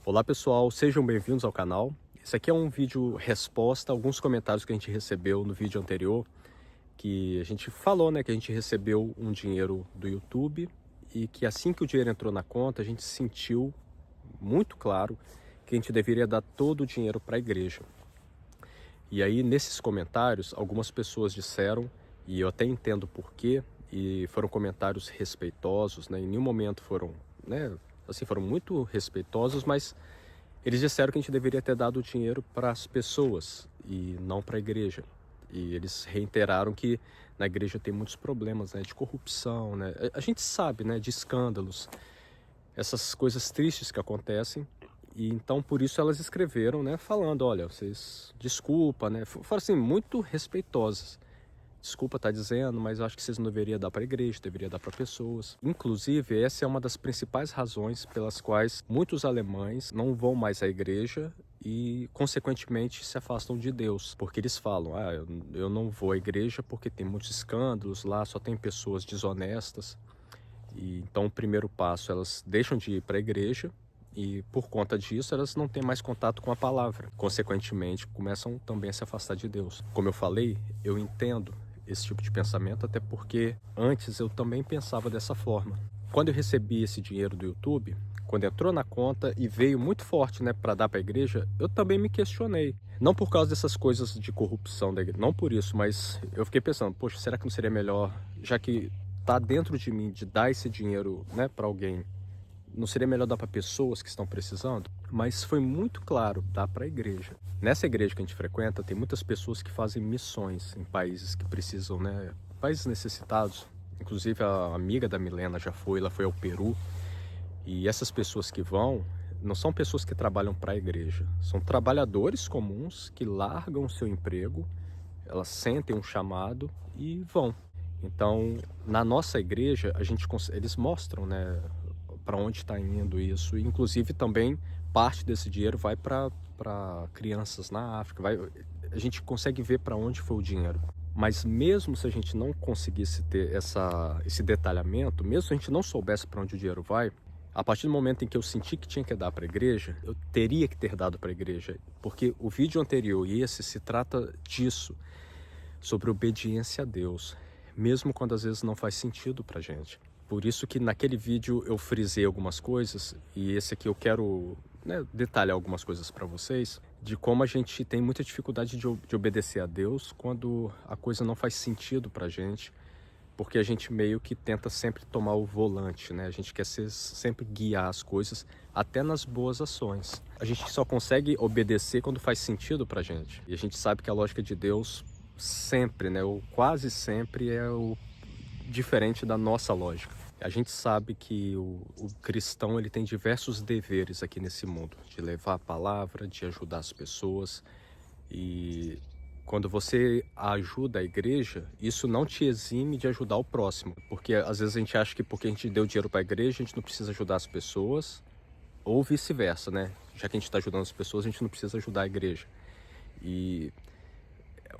Olá pessoal, sejam bem-vindos ao canal. Esse aqui é um vídeo resposta a alguns comentários que a gente recebeu no vídeo anterior, que a gente falou, né, que a gente recebeu um dinheiro do YouTube e que assim que o dinheiro entrou na conta, a gente sentiu muito claro que a gente deveria dar todo o dinheiro para a igreja. E aí nesses comentários, algumas pessoas disseram, e eu até entendo por quê, e foram comentários respeitosos, né, em nenhum momento foram, né, assim, foram muito respeitosos, mas eles disseram que a gente deveria ter dado o dinheiro para as pessoas e não para a igreja. E eles reiteraram que na igreja tem muitos problemas, né, de corrupção, né? A gente sabe, né, de escândalos, essas coisas tristes que acontecem. E então por isso elas escreveram, né, falando, olha, vocês desculpa, né? Foram assim muito respeitosas. Desculpa estar dizendo, mas eu acho que vocês não deveriam dar para a igreja, deveria dar para pessoas. Inclusive, essa é uma das principais razões pelas quais muitos alemães não vão mais à igreja e, consequentemente, se afastam de Deus. Porque eles falam, eu não vou à igreja porque tem muitos escândalos lá, só tem pessoas desonestas. E então, o primeiro passo, elas deixam de ir para a igreja e, por conta disso, elas não têm mais contato com a palavra. Consequentemente, começam também a se afastar de Deus. Como eu falei, eu entendo esse tipo de pensamento, até porque antes eu também pensava dessa forma. Quando eu recebi esse dinheiro do YouTube, quando entrou na conta e veio muito forte, né, para dar para a igreja, eu também me questionei. Não por causa dessas coisas de corrupção da igreja, não por isso, mas eu fiquei pensando, poxa, será que não seria melhor, já que tá dentro de mim de dar esse dinheiro, né, para alguém, não seria melhor dar para pessoas que estão precisando? Mas foi muito claro, dar para a igreja. Nessa igreja que a gente frequenta, tem muitas pessoas que fazem missões em países que precisam, né? Países necessitados. Inclusive a amiga da Milena já foi, ela foi ao Peru. E essas pessoas que vão, não são pessoas que trabalham para a igreja. São trabalhadores comuns que largam o seu emprego, elas sentem um chamado e vão. Então, na nossa igreja, eles mostram, né, para onde está indo isso. E, inclusive, também parte desse dinheiro vai para crianças na África. A gente consegue ver para onde foi o dinheiro. Mas mesmo se a gente não conseguisse ter esse detalhamento, mesmo se a gente não soubesse para onde o dinheiro vai, a partir do momento em que eu senti que tinha que dar para a igreja, eu teria que ter dado para a igreja. Porque o vídeo anterior e esse se trata disso, sobre obediência a Deus, mesmo quando às vezes não faz sentido para a gente. Por isso que naquele vídeo eu frisei algumas coisas, e esse aqui eu quero, né, detalhar algumas coisas para vocês, de como a gente tem muita dificuldade de obedecer a Deus quando a coisa não faz sentido para a gente, porque a gente meio que tenta sempre tomar o volante, né? A gente quer sempre guiar as coisas, até nas boas ações. A gente só consegue obedecer quando faz sentido para a gente. E a gente sabe que a lógica de Deus sempre, né, ou quase sempre é o diferente da nossa lógica. A gente sabe que o cristão ele tem diversos deveres aqui nesse mundo, de levar a palavra, de ajudar as pessoas. E quando você ajuda a igreja, isso não te exime de ajudar o próximo, porque às vezes a gente acha que porque a gente deu dinheiro para a igreja, a gente não precisa ajudar as pessoas, ou vice-versa, né? Já que a gente está ajudando as pessoas, a gente não precisa ajudar a igreja. E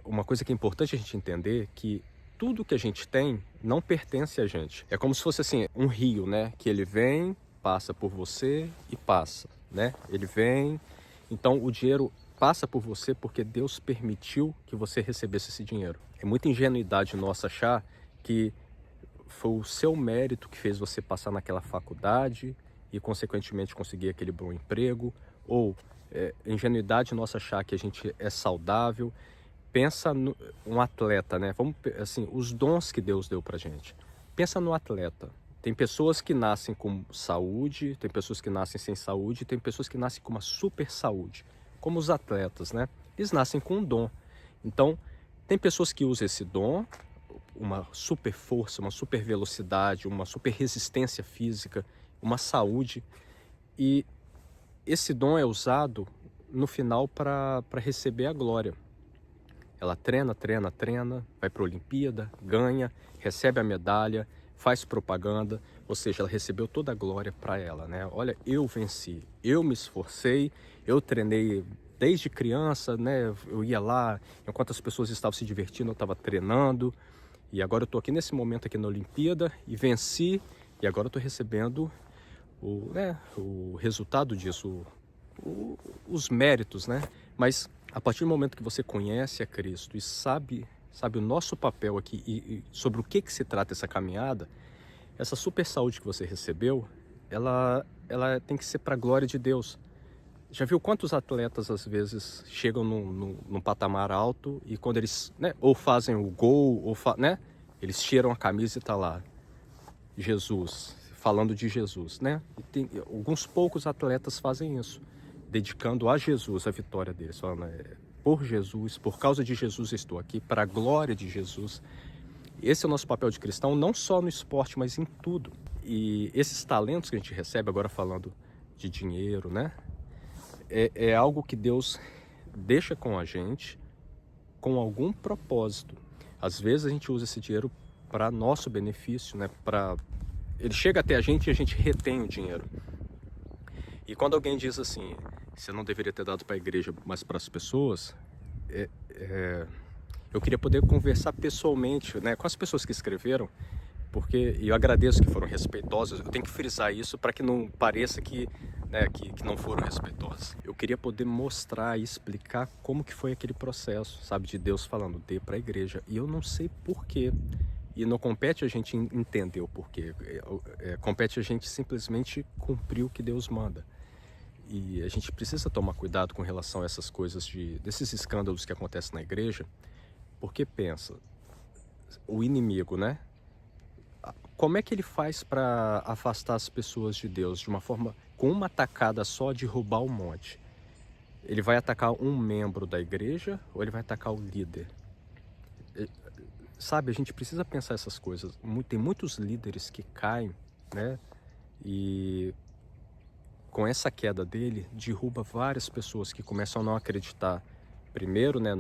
uma coisa que é importante a gente entender que tudo que a gente tem não pertence a gente. É como se fosse assim, um rio, né? Que ele vem, passa por você e passa, né? Ele vem, então o dinheiro passa por você porque Deus permitiu que você recebesse esse dinheiro. É muita ingenuidade nossa achar que foi o seu mérito que fez você passar naquela faculdade e consequentemente conseguir aquele bom emprego, ou ingenuidade nossa achar que a gente é saudável. Pensa no um atleta, né? Vamos, assim, os dons que Deus deu pra gente. Pensa no atleta. Tem pessoas que nascem com saúde, tem pessoas que nascem sem saúde, tem pessoas que nascem com uma super saúde, como os atletas, né? Eles nascem com um dom. Então, tem pessoas que usam esse dom, uma super força, uma super velocidade, uma super resistência física, uma saúde, e esse dom é usado no final para receber a glória. Ela treina, treina, treina, vai para a Olimpíada, ganha, recebe a medalha, faz propaganda, ou seja, ela recebeu toda a glória para ela, né? Olha, eu venci, eu me esforcei, eu treinei desde criança, né? Eu ia lá, enquanto as pessoas estavam se divertindo, eu estava treinando, e agora eu estou aqui nesse momento aqui na Olimpíada e venci, e agora eu estou recebendo o resultado disso, os méritos, né? Mas a partir do momento que você conhece a Cristo e sabe o nosso papel aqui e sobre o que se trata essa caminhada, essa super saúde que você recebeu, ela tem que ser para a glória de Deus. Já viu quantos atletas às vezes chegam num patamar alto e quando eles, né, ou fazem o gol, ou né, eles tiram a camisa e tá lá Jesus, falando de Jesus, né? E tem, alguns poucos atletas fazem isso, dedicando a Jesus a vitória deles, falando, por Jesus, por causa de Jesus eu estou aqui, para a glória de Jesus. Esse é o nosso papel de cristão, não só no esporte, mas em tudo. E esses talentos que a gente recebe, agora falando de dinheiro, né? É algo que Deus deixa com a gente com algum propósito. Às vezes a gente usa esse dinheiro para nosso benefício, né? Ele chega até a gente e a gente retém o dinheiro. E quando alguém diz assim, você não deveria ter dado para a igreja, mas para as pessoas, eu queria poder conversar pessoalmente, né, com as pessoas que escreveram, porque eu agradeço que foram respeitosas. Eu tenho que frisar isso para que não pareça que não foram respeitosas. Eu queria poder mostrar e explicar como que foi aquele processo, sabe, de Deus falando, dê para a igreja. E eu não sei porquê. E não compete a gente entender o porquê. Compete a gente simplesmente cumprir o que Deus manda. E a gente precisa tomar cuidado com relação a essas coisas, desses escândalos que acontecem na igreja, porque pensa, o inimigo, né? Como é que ele faz para afastar as pessoas de Deus de uma forma, com uma tacada só, de roubar o monte? Ele vai atacar um membro da igreja ou ele vai atacar o líder? Sabe, a gente precisa pensar essas coisas. Tem muitos líderes que caem, né? E com essa queda dele, derruba várias pessoas que começam a não acreditar, primeiro, né,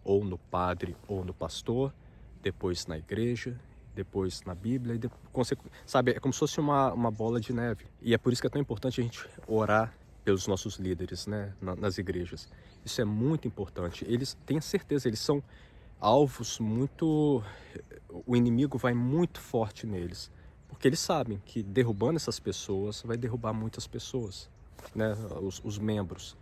ou no padre ou no pastor, depois na igreja, depois na Bíblia, sabe, é como se fosse uma bola de neve. E é por isso que é tão importante a gente orar pelos nossos líderes, né, nas igrejas. Isso é muito importante. Eles, tenha certeza, eles são alvos muito... O inimigo vai muito forte neles, porque eles sabem que derrubando essas pessoas vai derrubar muitas pessoas, né, os membros.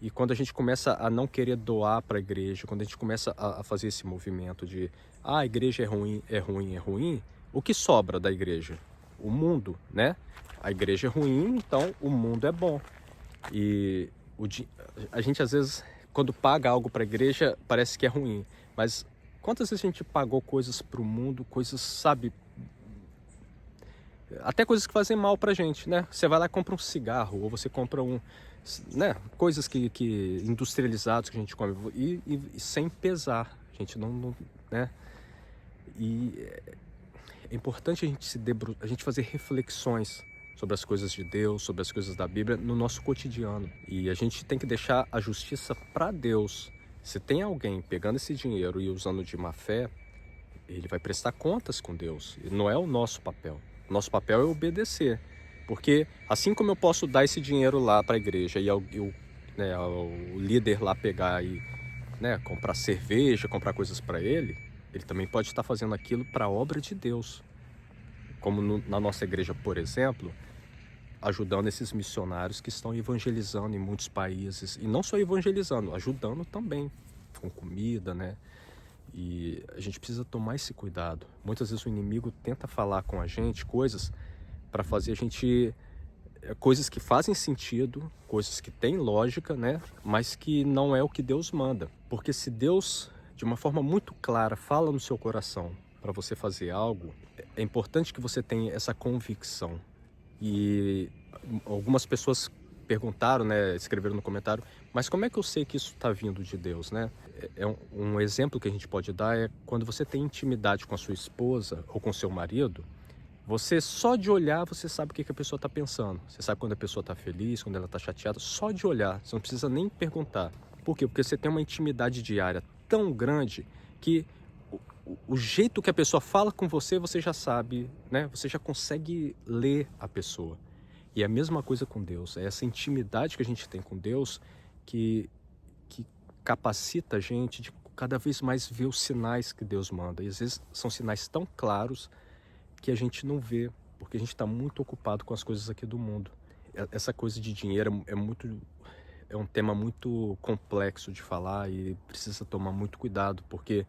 E quando a gente começa a não querer doar para a igreja, quando a gente começa a fazer esse movimento de a igreja é ruim, é ruim, é ruim, o que sobra da igreja? O mundo, né? A igreja é ruim, então o mundo é bom. E a gente às vezes, quando paga algo para a igreja, parece que é ruim. Mas quantas vezes a gente pagou coisas para o mundo, coisas, sabe, até coisas que fazem mal pra gente, né? Você vai lá e compra um cigarro, ou você compra né, coisas que industrializadas que a gente come, e sem pesar, a gente não, né? E é importante a gente a gente fazer reflexões sobre as coisas de Deus, sobre as coisas da Bíblia no nosso cotidiano. E a gente tem que deixar a justiça para Deus. Se tem alguém pegando esse dinheiro e usando de má fé, ele vai prestar contas com Deus. E não é o nosso papel. Nosso papel é obedecer, porque assim como eu posso dar esse dinheiro lá para a igreja e o líder lá pegar e, né, comprar cerveja, comprar coisas para ele também pode estar fazendo aquilo para a obra de Deus. Como na nossa igreja, por exemplo, ajudando esses missionários que estão evangelizando em muitos países, e não só evangelizando, ajudando também com comida, né? E a gente precisa tomar esse cuidado. Muitas vezes o inimigo tenta falar com a gente coisas para fazer a gente... coisas que fazem sentido, coisas que têm lógica, né? Mas que não é o que Deus manda. Porque se Deus, de uma forma muito clara, fala no seu coração para você fazer algo, é importante que você tenha essa convicção. E algumas pessoas perguntaram, né, escreveram no comentário, mas como é que eu sei que isso está vindo de Deus, né? Um exemplo que a gente pode dar é quando você tem intimidade com a sua esposa ou com seu marido, você só de olhar você sabe o que a pessoa está pensando. Você sabe quando a pessoa está feliz, quando ela está chateada, só de olhar, você não precisa nem perguntar. Por quê? Porque você tem uma intimidade diária tão grande que o jeito que a pessoa fala com você, você já sabe, né? Você já consegue ler a pessoa. E é a mesma coisa com Deus. É essa intimidade que a gente tem com Deus que capacita a gente de cada vez mais ver os sinais que Deus manda. E às vezes são sinais tão claros que a gente não vê, porque a gente está muito ocupado com as coisas aqui do mundo. Essa coisa de dinheiro é muito é um tema muito complexo de falar e precisa tomar muito cuidado, porque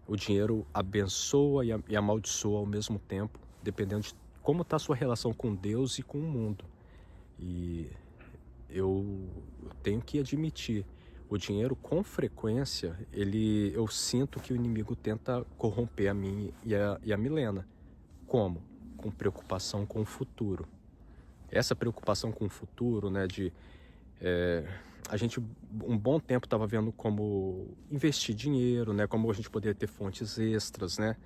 o dinheiro abençoa e amaldiçoa ao mesmo tempo, dependendo de como está a sua relação com Deus e com o mundo. E eu tenho que admitir, o dinheiro com frequência, eu sinto que o inimigo tenta corromper a mim e a Milena. Como? Com preocupação com o futuro. Essa preocupação com o futuro, né, a gente um bom tempo estava vendo como investir dinheiro, né, como a gente poderia ter fontes extras, né,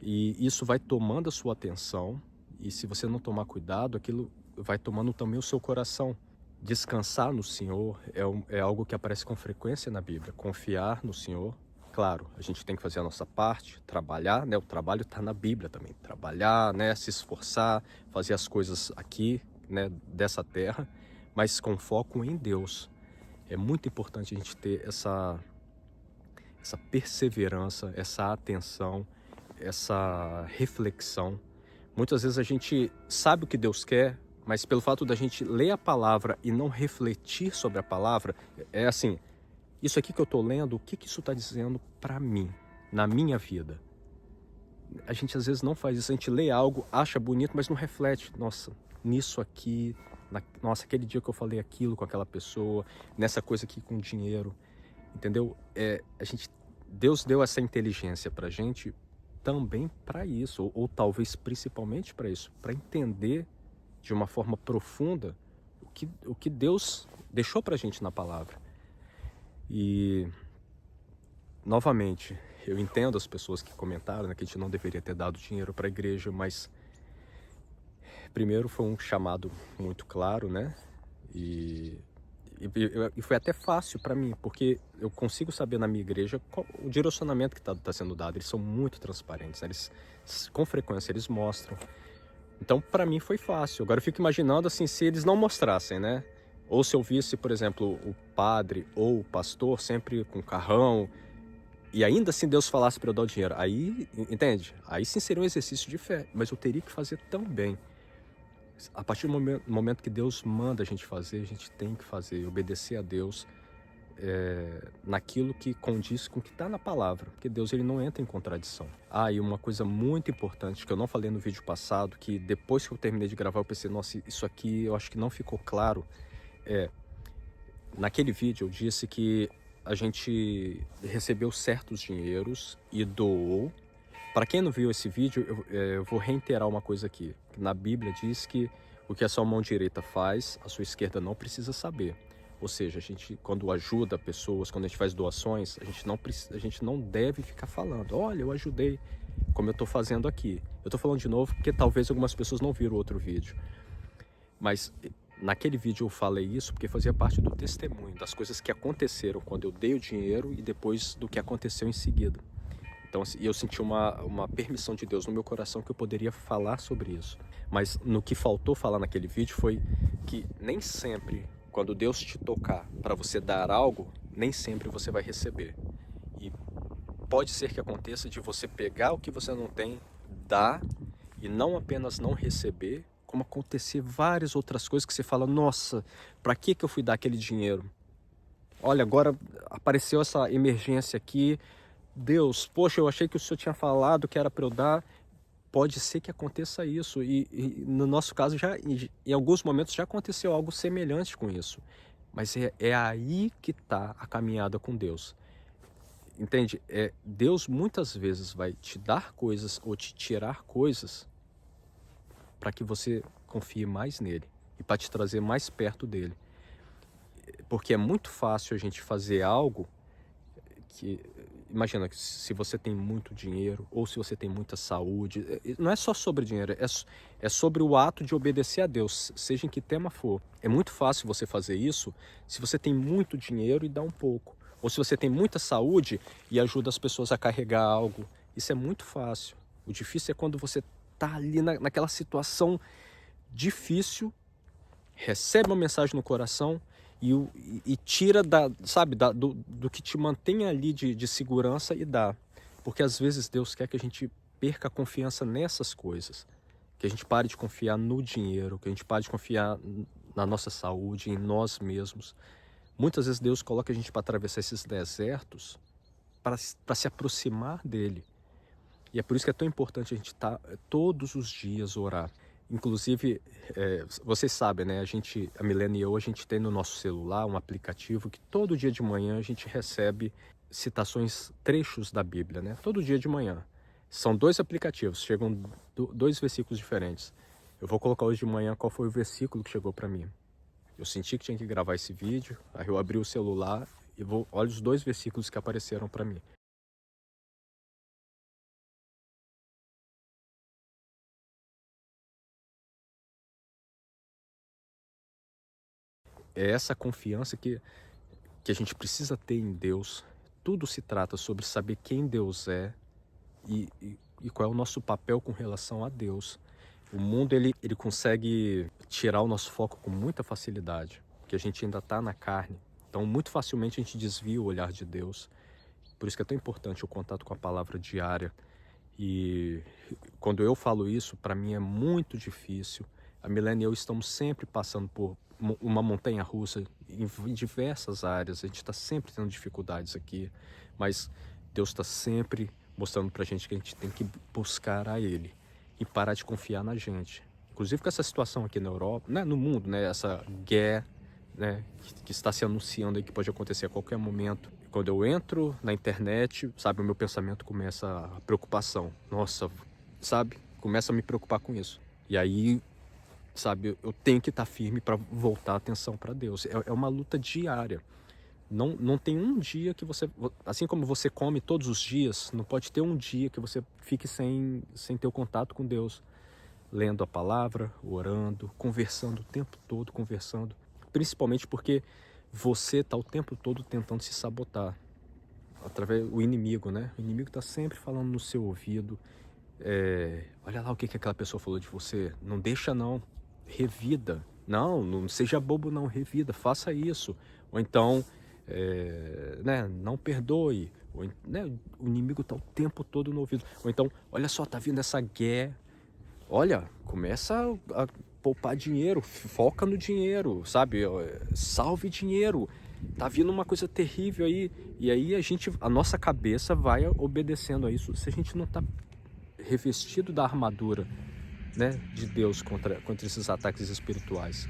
e isso vai tomando a sua atenção, e se você não tomar cuidado, aquilo vai tomando também o seu coração. Descansar no Senhor é algo que aparece com frequência na Bíblia. Confiar no Senhor. Claro, a gente tem que fazer a nossa parte, trabalhar, né? O trabalho está na Bíblia também. Trabalhar, né? Se esforçar, fazer as coisas aqui, né? Dessa terra, mas com foco em Deus. É muito importante a gente ter essa perseverança, essa atenção, essa reflexão. Muitas vezes a gente sabe o que Deus quer, mas pelo fato da gente ler a palavra e não refletir sobre a palavra, é assim, isso aqui que eu estou lendo, o que isso está dizendo para mim, na minha vida? A gente às vezes não faz isso, a gente lê algo, acha bonito, mas não reflete. Nossa, nisso aqui, nossa, aquele dia que eu falei aquilo com aquela pessoa, nessa coisa aqui com dinheiro, entendeu? Deus deu essa inteligência para a gente também para isso, ou talvez principalmente para isso, para entender de uma forma profunda o que Deus deixou para a gente na palavra. E, novamente, eu entendo as pessoas que comentaram, né, que a gente não deveria ter dado dinheiro para a igreja, mas primeiro foi um chamado muito claro, né? E foi até fácil para mim, porque eu consigo saber na minha igreja o direcionamento que está sendo dado. Eles são muito transparentes, né? Com frequência eles mostram. Então, para mim foi fácil. Agora eu fico imaginando assim, se eles não mostrassem, né? Ou se eu visse, por exemplo, o padre ou o pastor sempre com carrão, e ainda assim Deus falasse para eu dar o dinheiro. Aí, entende? Aí sim seria um exercício de fé, mas eu teria que fazer também. A partir do momento que Deus manda a gente fazer, a gente tem que fazer, obedecer a Deus naquilo que condiz com o que está na palavra, porque Deus ele não entra em contradição. E uma coisa muito importante que eu não falei no vídeo passado, que depois que eu terminei de gravar eu pensei, nossa, isso aqui eu acho que não ficou claro, naquele vídeo eu disse que a gente recebeu certos dinheiros e doou. Para quem não viu esse vídeo, eu vou reiterar uma coisa aqui. Na Bíblia diz que o que a sua mão direita faz, a sua esquerda não precisa saber. Ou seja, a gente, quando ajuda pessoas, quando a gente faz doações, a gente não deve ficar falando, olha, eu ajudei, como eu estou fazendo aqui. Eu estou falando de novo porque talvez algumas pessoas não viram o outro vídeo. Mas naquele vídeo eu falei isso porque fazia parte do testemunho, das coisas que aconteceram quando eu dei o dinheiro e depois do que aconteceu em seguida. Então, eu senti uma permissão de Deus no meu coração que eu poderia falar sobre isso. Mas no que faltou falar naquele vídeo foi que nem sempre, quando Deus te tocar para você dar algo, nem sempre você vai receber. E pode ser que aconteça de você pegar o que você não tem, dar, e não apenas não receber, como acontecer várias outras coisas que você fala, nossa, para que eu fui dar aquele dinheiro? Olha, agora apareceu essa emergência aqui, Deus, poxa, eu achei que o Senhor tinha falado que era para eu dar. Pode ser que aconteça isso e no nosso caso em alguns momentos já aconteceu algo semelhante com isso. Mas é aí que está a caminhada com Deus. Entende? Deus muitas vezes vai te dar coisas ou te tirar coisas para que você confie mais nele e para te trazer mais perto dele. Porque é muito fácil a gente fazer algo que... Imagina que se você tem muito dinheiro ou se você tem muita saúde, não é só sobre dinheiro, é sobre o ato de obedecer a Deus, seja em que tema for. É muito fácil você fazer isso se você tem muito dinheiro e dá um pouco. Ou se você tem muita saúde e ajuda as pessoas a carregar algo. Isso é muito fácil. O difícil é quando você está ali naquela situação difícil, recebe uma mensagem no coração e tira do que te mantém ali de segurança e dá. Porque às vezes Deus quer que a gente perca a confiança nessas coisas. Que a gente pare de confiar no dinheiro, que a gente pare de confiar na nossa saúde, em nós mesmos. Muitas vezes Deus coloca a gente para atravessar esses desertos para se aproximar dele. E é por isso que é tão importante a gente estar todos os dias orar. Inclusive, vocês sabem, né? A Milene e eu, a gente tem no nosso celular um aplicativo que todo dia de manhã a gente recebe citações, trechos da Bíblia, né? Todo dia de manhã. São 2 aplicativos, chegam 2 versículos diferentes. Eu vou colocar hoje de manhã qual foi o versículo que chegou para mim. Eu senti que tinha que gravar esse vídeo, aí eu abri o celular e olha os 2 versículos que apareceram para mim. É essa confiança que a gente precisa ter em Deus. Tudo se trata sobre saber quem Deus é e qual é o nosso papel com relação a Deus. O mundo ele consegue tirar o nosso foco com muita facilidade, porque a gente ainda está na carne. Então, muito facilmente a gente desvia o olhar de Deus. Por isso que é tão importante o contato com a palavra diária. E quando eu falo isso, para mim é muito difícil. A Milene e eu estamos sempre passando por uma montanha-russa em diversas áreas. A gente está sempre tendo dificuldades aqui, mas Deus está sempre mostrando para a gente que a gente tem que buscar a Ele e parar de confiar na gente. Inclusive com essa situação aqui na Europa, né, no mundo, né, essa guerra, né, que está se anunciando aí, que pode acontecer a qualquer momento. Quando eu entro na internet, sabe, o meu pensamento começa a preocupação. Nossa, sabe, começa a me preocupar com isso. E aí, sabe, eu tenho que estar firme para voltar a atenção para Deus. É uma luta diária. Não tem um dia que você, assim como você come todos os dias, não pode ter um dia que você fique sem ter o contato com Deus. Lendo a palavra, orando, conversando o tempo todo, conversando. Principalmente porque você está o tempo todo tentando se sabotar. Através do inimigo, né? O inimigo está sempre falando no seu ouvido. Olha lá o que aquela pessoa falou de você. Não deixa não. Revida. Não seja bobo não. Revida. Faça isso. Ou então, né? Não perdoe. Ou, né? O inimigo está o tempo todo no ouvido. Ou então, olha só, tá vindo essa guerra. Olha, começa a poupar dinheiro, foca no dinheiro, sabe? Salve dinheiro. Tá vindo uma coisa terrível aí. E aí a nossa cabeça vai obedecendo a isso. Se a gente não tá revestido da armadura, né, de Deus contra esses ataques espirituais.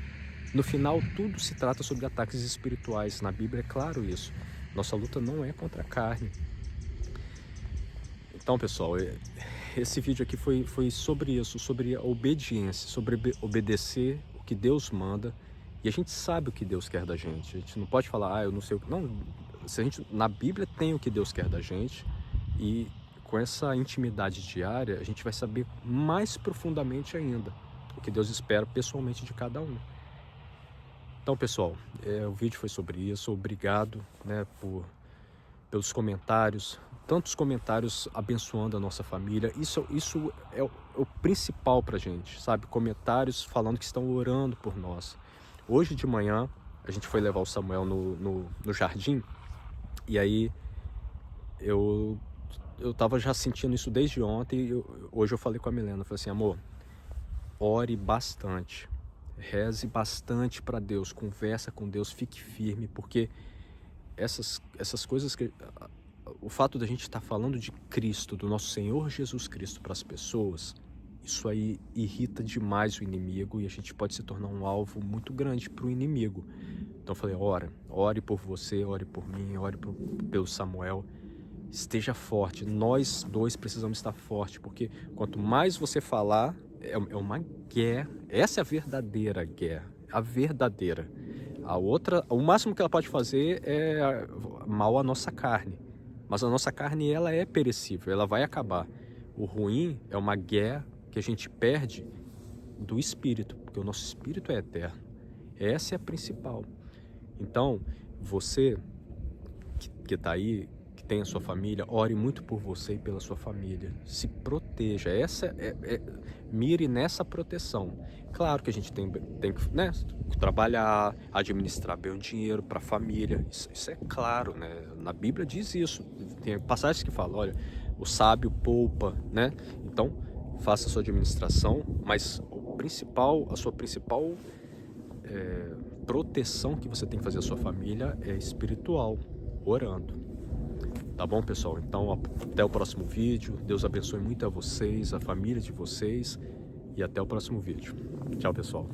No final, tudo se trata sobre ataques espirituais. Na Bíblia é claro isso. Nossa luta não é contra a carne. Então, pessoal, esse vídeo aqui foi sobre isso, sobre a obediência, sobre obedecer o que Deus manda. E a gente sabe o que Deus quer da gente. A gente não pode falar, eu não sei o que... Não, se a gente, na Bíblia tem o que Deus quer da gente. E com essa intimidade diária, a gente vai saber mais profundamente ainda o que Deus espera pessoalmente de cada um. Então, pessoal, o vídeo foi sobre isso. Obrigado, né, pelos comentários, tantos comentários abençoando a nossa família. Isso é o principal pra gente, sabe? Comentários falando que estão orando por nós. Hoje de manhã, a gente foi levar o Samuel no jardim, e aí eu tava já sentindo isso desde ontem. Hoje eu falei com a Milena, eu falei assim, amor, ore bastante, reze bastante para Deus, conversa com Deus, fique firme, porque essas coisas que... O fato da gente estar falando de Cristo, do nosso Senhor Jesus Cristo para as pessoas, isso aí irrita demais o inimigo e a gente pode se tornar um alvo muito grande para o inimigo. Então eu falei, ore por você, ore por mim, ore pelo Samuel. Esteja forte, nós dois precisamos estar fortes, porque quanto mais você falar, é uma guerra. Essa é a verdadeira guerra, a verdadeira. A outra, o máximo que ela pode fazer é mal à nossa carne. Mas a nossa carne, ela é perecível, ela vai acabar. O ruim é uma guerra que a gente perde do espírito, porque o nosso espírito é eterno. Essa é a principal. Então, você que está aí, que tem a sua família, ore muito por você e pela sua família. Se proteja. Mire nessa proteção. Claro que a gente tem que, né, trabalhar, administrar bem o dinheiro para a família. Isso é claro, né? Na Bíblia diz isso. Tem passagens que falam, olha, o sábio poupa, né? Então, faça a sua administração, mas a sua principal proteção que você tem que fazer à sua família é espiritual, orando. Tá bom, pessoal? Então, até o próximo vídeo. Deus abençoe muito a vocês, a família de vocês, e até o próximo vídeo. Tchau, pessoal.